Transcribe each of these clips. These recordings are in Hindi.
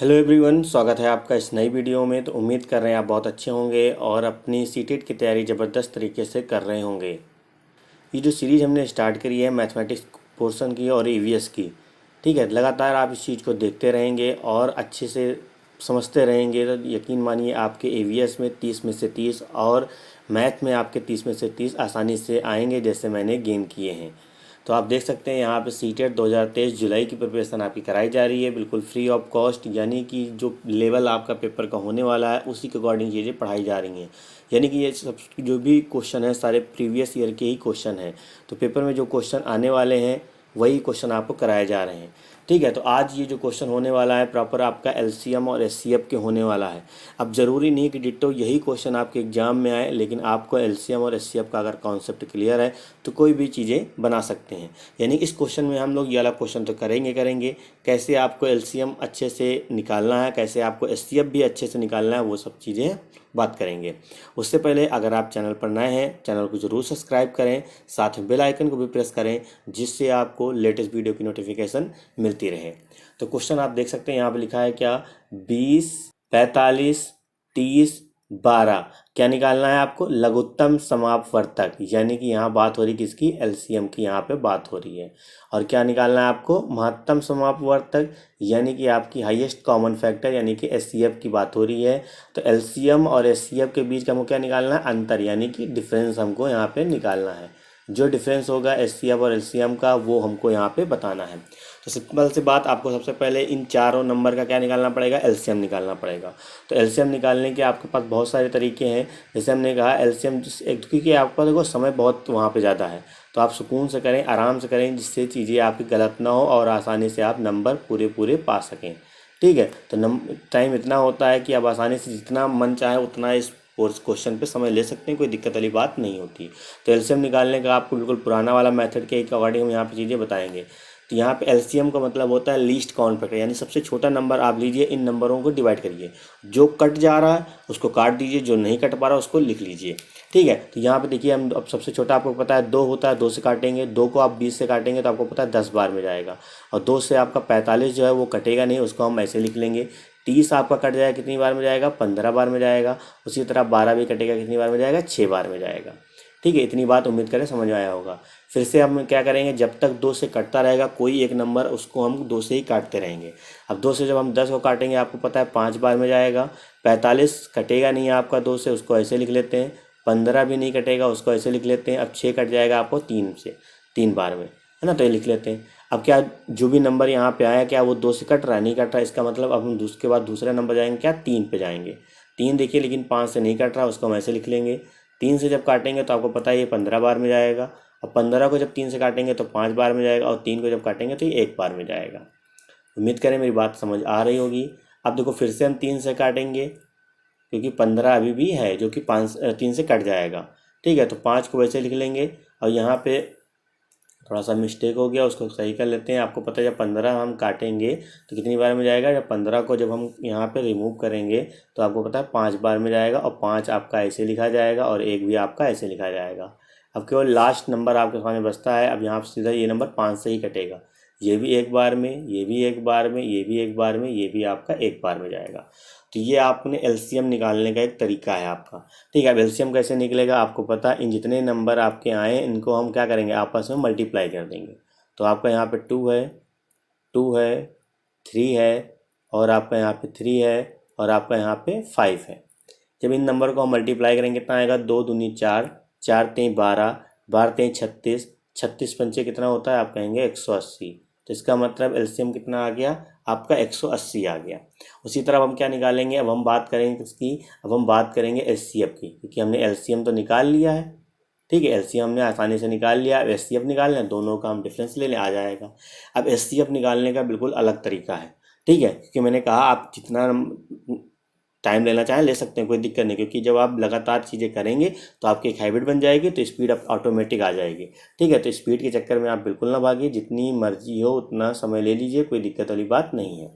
हेलो एवरीवन, स्वागत है आपका इस नई वीडियो में। तो उम्मीद कर रहे हैं आप बहुत अच्छे होंगे और अपनी सीटेट की तैयारी ज़बरदस्त तरीके से कर रहे होंगे। ये जो सीरीज़ हमने स्टार्ट करी है मैथमेटिक्स पोर्शन की और ईवीएस की, ठीक है, लगातार आप इस चीज़ को देखते रहेंगे और अच्छे से समझते रहेंगे तो यकीन मानिए आपके ईवीएस में 30 में से 30 और मैथ में आपके 30 में से 30 आसानी से आएंगे, जैसे मैंने गेन किए हैं। तो आप देख सकते हैं यहाँ पे सीटेट 2023 जुलाई की प्रिपरेशन आपकी कराई जा रही है, बिल्कुल फ्री ऑफ कॉस्ट। यानी कि जो लेवल आपका पेपर का होने वाला है उसी के अकॉर्डिंग चीज़ें पढ़ाई जा रही हैं। यानी कि ये सब जो भी क्वेश्चन है सारे प्रीवियस ईयर के ही क्वेश्चन हैं। तो पेपर में जो क्वेश्चन आने वाले हैं वही क्वेश्चन आपको कराए जा रहे हैं। ठीक है, तो आज ये जो क्वेश्चन होने वाला है प्रॉपर आपका एलसीएम और एचसीएफ के होने वाला है। अब ज़रूरी नहीं कि डिट्टो यही क्वेश्चन आपके एग्जाम में आए, लेकिन आपको एलसीएम और एचसीएफ का अगर कॉन्सेप्ट क्लियर है तो कोई भी चीज़ें बना सकते हैं। यानी इस क्वेश्चन में हम लोग ये वाला क्वेश्चन तो करेंगे कैसे आपको एलसीएम अच्छे से निकालना है, कैसे आपको एचसीएफ भी अच्छे से निकालना है, वो सब चीज़ें बात करेंगे। उससे पहले अगर आप चैनल पर नए हैं, चैनल को ज़रूर सब्सक्राइब करें, साथ में बेल आइकन को भी प्रेस करें, जिससे आपको लेटेस्ट वीडियो की नोटिफिकेशन मिलती रहे। तो क्वेश्चन आप देख सकते हैं यहाँ पे लिखा है क्या, 20, 45, 30, 12 क्या निकालना है आपको, लघुत्तम समापवर्तक। यानी कि यहाँ बात हो रही किसकी, एलसीएम की यहाँ पे बात हो रही है। और क्या निकालना है आपको, महत्तम समापवर्तक, यानी कि आपकी हाईएस्ट कॉमन फैक्टर, यानी कि एचसीएफ की बात हो रही है। तो एलसीएम और एचसीएफ के बीच का हमको क्या निकालना है, अंतर, यानी कि डिफरेंस हमको यहाँ पे निकालना है। जो डिफरेंस होगा एचसीएफ और एलसीएम का वो हमको यहाँ पे बताना है। तो सिंपल सी बात, आपको सबसे पहले इन चारों नंबर का क्या निकालना पड़ेगा, एलसीएम निकालना पड़ेगा। तो एलसीएम निकालने के आपके पास बहुत सारे तरीके हैं। जैसे हमने कहा एलसीएम, क्योंकि आपके पास देखो समय बहुत वहाँ पे ज़्यादा है, तो आप सुकून से करें, आराम से करें, जिससे चीज़ें आपकी गलत ना हो और आसानी से आप नंबर पूरे पूरे पा सकें। ठीक है, तो टाइम इतना होता है कि आप आसानी से जितना मन चाहे उतना इस कोर्स क्वेश्चन पे समय ले सकते हैं, कोई दिक्कत वाली बात नहीं होती। तो एलसीएम निकालने का आपको बिल्कुल पुराना वाला मेथड के अकॉर्डिंग हम यहाँ पे चीज़ें बताएंगे। तो यहाँ पे एलसीएम का मतलब होता है लीस्ट काउंट फैक्टर, यानी सबसे छोटा नंबर आप लीजिए, इन नंबरों को डिवाइड करिए, जो कट जा रहा है उसको काट दीजिए, जो नहीं कट पा रहा उसको लिख लीजिए। ठीक है, तो यहाँ पे देखिए, हम अब सबसे छोटा आपको पता है 2 होता है, 2 से काटेंगे, 2 को आप 20 से काटेंगे तो आपको पता है 10 बार में जाएगा। और 2 से आपका 45 जो है वो कटेगा नहीं, उसको हम ऐसे लिख लेंगे। 30 आपका कट जाएगा, कितनी बार में जाएगा, 15 बार में जाएगा। उसी तरह 12 भी कटेगा, कितनी बार में जाएगा, 6 बार में जाएगा। ठीक है, इतनी बात उम्मीद करें समझ में आया होगा। फिर से हम क्या करेंगे, जब तक 2 से कटता रहेगा कोई एक नंबर, उसको हम 2 से ही काटते रहेंगे। अब 2 से जब हम 10 को काटेंगे आपको पता है 5 बार में जाएगा। 45 कटेगा नहीं आपका 2 से, उसको ऐसे लिख लेते हैं। 15 भी नहीं कटेगा, उसको ऐसे लिख लेते हैं। अब 6 कट जाएगा आपको 3 से, 3 बार में, है ना, तो ये लिख लेते हैं। अब क्या, जो भी नंबर यहाँ पे आया क्या वो 2 से कट रहा है, नहीं कट रहा, इसका मतलब अब हम उसके बाद दूसरे नंबर जाएंगे क्या, 3 पे जाएंगे। 3 देखिए, लेकिन 5 से नहीं कट रहा, उसको हम ऐसे लिख लेंगे। 3 से जब काटेंगे तो आपको पता है ये 15 बार में जाएगा। और 15 को जब 3 से काटेंगे तो 5 बार में जाएगा, और 3 को जब काटेंगे तो ये 1 बार में जाएगा। उम्मीद करें मेरी बात समझ आ रही होगी। अब देखो फिर से हम 3 से काटेंगे, क्योंकि 15 अभी भी है जो कि 3 से कट जाएगा। ठीक है, तो 5 को वैसे लिख लेंगे। और यहाँ पे थोड़ा सा मिस्टेक हो गया, उसको सही कर लेते हैं। आपको पता है जब 15 हम काटेंगे तो कितनी बार में जाएगा, जब 15 को जब हम यहाँ पे रिमूव करेंगे तो आपको पता है 5 बार में जाएगा। और 5 आपका ऐसे लिखा जाएगा और 1 भी आपका ऐसे लिखा जाएगा। अब केवल लास्ट नंबर आपके सामने बचता है। अब यहाँ सीधा ये नंबर 5 से ही कटेगा। ये भी 1 बार में, ये भी 1 बार में, ये भी 1 बार में, ये भी आपका 1 बार में जाएगा। तो ये आपने एलसीएम निकालने का एक तरीका है आपका। ठीक है, अब एलसीएम कैसे निकलेगा आपको पता है, इन जितने नंबर आपके आए इनको हम क्या करेंगे, आपस में मल्टीप्लाई कर देंगे। तो आपका यहाँ पे 2 है, 2 है, 3 है, और आपका यहाँ पे 3 है, और आपका यहाँ पे 5 है। जब इन नंबर को हम मल्टीप्लाई करेंगे कितना आएगा, 2 दूनी 4, 4 तेई 12, 12 तेई 36, 36 पंचे कितना होता है, आप कहेंगे 180। तो इसका मतलब एलसीएम कितना आ गया आपका, 180 आ गया। उसी तरह अब हम क्या निकालेंगे, अब हम बात करेंगे किसकी, अब हम बात करेंगे एचसीएफ की, क्योंकि हमने एलसीएम तो निकाल लिया है। ठीक है, एलसीएम हमने आसानी से निकाल लिया। अब एचसीएफ निकालना है, दोनों का हम डिफरेंस ले लें, आ जाएगा। अब एचसीएफ निकालने का बिल्कुल अलग तरीका है। ठीक है, क्योंकि मैंने कहा आप जितना टाइम लेना चाहें ले सकते हैं, कोई दिक्कत नहीं, क्योंकि जब आप लगातार चीज़ें करेंगे तो आपकी एक हैबिट बन जाएगी, तो स्पीड आप ऑटोमेटिक आ जाएगी। ठीक है, तो स्पीड के चक्कर में आप बिल्कुल ना भागिए, जितनी मर्जी हो उतना समय ले लीजिए, कोई दिक्कत वाली बात नहीं है।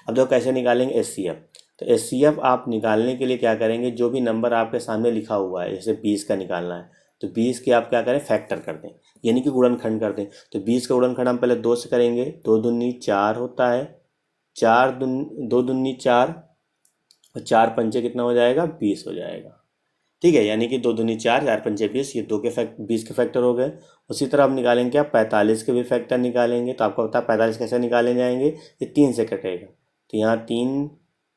अब देखो कैसे निकालेंगे एचसीएफ। तो एचसीएफ आप निकालने के लिए क्या करेंगे, जो भी नंबर आपके सामने लिखा हुआ है, जैसे 20 का निकालना है तो 20 के आप क्या करें, फैक्टर कर दें, यानी कि गुणनखंड कर दें। तो 20 का गुणनखंड हम पहले 2 से करेंगे, 2 दूनी 4 होता है, दो दूनी 4 और 4 पंचे कितना हो जाएगा 20 हो जाएगा। ठीक है, यानी कि 2 दूनी 4, 4 पंचे 20, ये 20 के फैक्टर हो गए। उसी तरह आप निकालेंगे क्या, 45 के भी फैक्टर निकालेंगे। तो आपको पता है 45 कैसे निकाले जाएंगे, ये 3 से कटेगा। तो यहाँ 3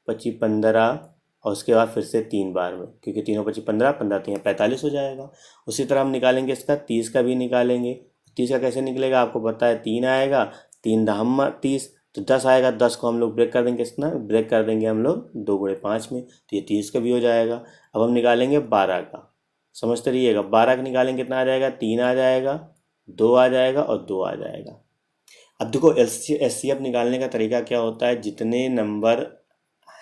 25 15 और उसके बाद फिर से 3 बार में, क्योंकि 3 25 15, 15 3 45 हो जाएगा। उसी तरह हम निकालेंगे इसका 30 का भी निकालेंगे। 30 का कैसे निकलेगा, आपको पता है 3 आएगा, 3 दहम 30, तो 10 आएगा। 10 को हम लोग ब्रेक कर देंगे, कितना ब्रेक कर देंगे हम लोग 2 गुणे 5 में, तो ये 30 का भी हो जाएगा। अब हम निकालेंगे 12 का, समझते रहिएगा। 12 का निकालेंगे कितना आ जाएगा, 3 आ जाएगा, 2 आ जाएगा और 2 आ जाएगा। अब देखो एचसीएफ निकालने का तरीका क्या होता है, जितने नंबर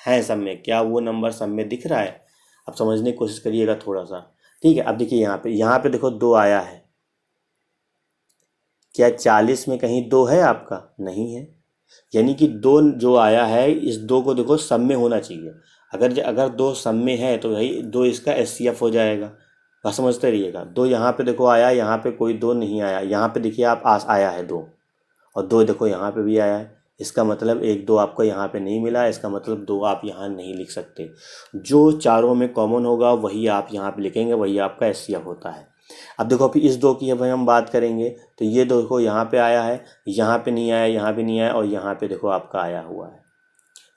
हैं सब में, क्या वो नंबर सब में दिख रहा है, अब समझने की कोशिश करिएगा थोड़ा सा। ठीक है, अब देखिए यहाँ पे देखो 2 आया है, क्या 40 में कहीं 2 है आपका, नहीं है। यानी कि 2 जो आया है, इस 2 को देखो सब में होना चाहिए। अगर 2 सब में है तो भाई 2 इसका एचसीएफ हो जाएगा। बस समझते रहिएगा। 2 यहाँ पे देखो आया, यहाँ पे कोई 2 नहीं आया, यहाँ पे देखिए आप आया है 2, और 2 देखो यहाँ पे भी आया है। इसका मतलब 1 2 आपको यहाँ पे नहीं मिला, इसका मतलब 2 आप यहाँ नहीं लिख सकते। जो चारों में कॉमन होगा वही आप यहाँ पे लिखेंगे, वही आपका एचसीएफ होता है। अब देखो फिर इस 2 की अब हम बात करेंगे, तो ये देखो यहाँ पे आया है, यहाँ पे नहीं आया, यहाँ पे नहीं आया, और यहाँ पे देखो आपका आया हुआ है।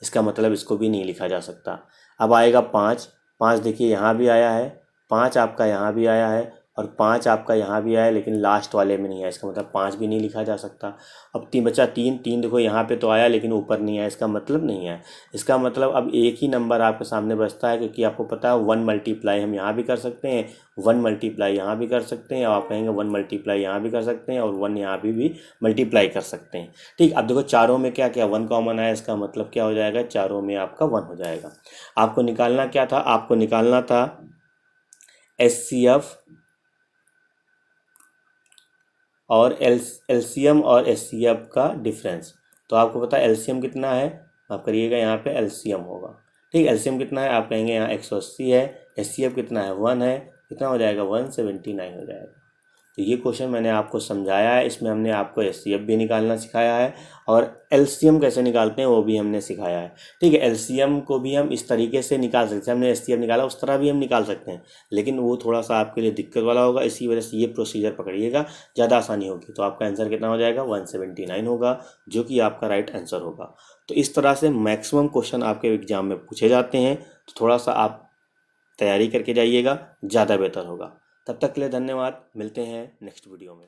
इसका मतलब इसको भी नहीं लिखा जा सकता। अब आएगा 5, 5 देखिए यहाँ भी आया है, 5 आपका यहाँ भी आया है, और 5 आपका यहाँ भी आया, लेकिन लास्ट वाले में नहीं है, इसका मतलब 5 भी नहीं लिखा जा सकता। अब 3 बचा, 3 देखो यहाँ पे तो आया लेकिन ऊपर नहीं आया, इसका मतलब नहीं है। इसका मतलब अब एक ही नंबर आपके सामने बचता है, क्योंकि आपको पता है 1 मल्टीप्लाई हम यहाँ भी कर सकते हैं, 1 मल्टीप्लाई यहाँ भी कर सकते हैं, और आप कहेंगे 1 मल्टीप्लाई यहाँ भी कर सकते हैं, और 1 यहाँ भी मल्टीप्लाई कर सकते हैं। ठीक, अब देखो चारों में क्या क्या 1 कॉमन आया, इसका मतलब क्या हो जाएगा, चारों में आपका 1 हो जाएगा। आपको निकालना क्या था, आपको निकालना था एचसीएफ और एलसीएम और एचसीएफ का डिफरेंस। तो आपको पता है एलसीएम कितना है, आप करिएगा यहाँ पे एलसीएम होगा। ठीक, एलसीएम कितना है, आप कहेंगे यहाँ 180 है, एचसीएफ कितना है 1 है, कितना हो जाएगा 179 हो जाएगा। तो ये क्वेश्चन मैंने आपको समझाया है, इसमें हमने आपको एचसीएफ भी निकालना सिखाया है, और एलसीएम कैसे निकालते हैं वो भी हमने सिखाया है। ठीक है, एलसीएम को भी हम इस तरीके से निकाल सकते हैं, हमने एचसीएफ निकाला उस तरह भी हम निकाल सकते हैं, लेकिन वो थोड़ा सा आपके लिए दिक्कत वाला होगा। इसी वजह से ये प्रोसीजर पकड़िएगा, ज़्यादा आसानी होगी। तो आपका आंसर कितना हो जाएगा 179 होगा, जो कि आपका राइट आंसर होगा। तो इस तरह से मैक्सिमम क्वेश्चन आपके एग्जाम में पूछे जाते हैं, तो थोड़ा सा आप तैयारी करके जाइएगा, ज़्यादा बेहतर होगा। तब तक के लिए धन्यवाद, मिलते हैं नेक्स्ट वीडियो में।